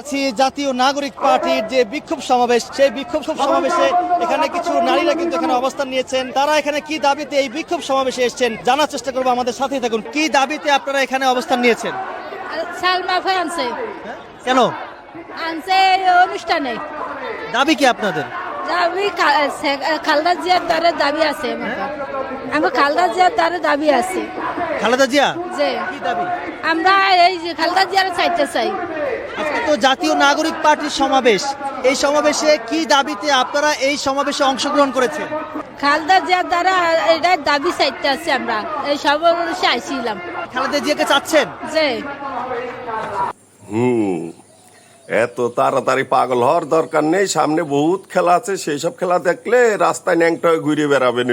আছি জাতীয় নাগরিক পার্টির যে বিক্ষোভ সমাবেশ, সেই বিক্ষোভ সমাবেশে এখানে কিছু নারীরা কিন্তু এখানে অবস্থান নিয়েছেন। তারা এখানে কি দাবিতে এই বিক্ষোভ সমাবেশে এসেছেন জানার চেষ্টা করবো, আমাদের সাথেই থাকুন। কি দাবিতে আপনারা এখানে অবস্থান নিয়েছেন? সালমা ভাই আনছে কেন আনছে এই অনুষ্ঠানে দাবি কি আপনাদের? দাবি খালদা জিয়ার দ্বারা দাবি আছে আমার খালদা জিয়ার দ্বারা দাবি আছে খালেদা জিয়া যে কি দাবি? আমরা এই যে খালদা জিয়ার চাইতে চাই। আজকে তো জাতীয় নাগরিক পার্টির সমাবেশ, এই সমাবেশে কি দাবিতে আপনারা এই সমাবেশে অংশগ্রহণ করেছেন? খালদা জিয়ার দ্বারা এটা দাবি চাইতে আছে, আমরা এই সমাবেশে আইছিলাম খালেদা জিয়াকে চাচ্ছেন? যে এত তাড়াতাড়ি পাগল হওয়ার দরকার নেই, সামনে বহুত খেলা আছে, সেই সব খেলা দেখলে রাস্তায় ন্যাংটা হয়ে ঘুরে বেড়াবেন।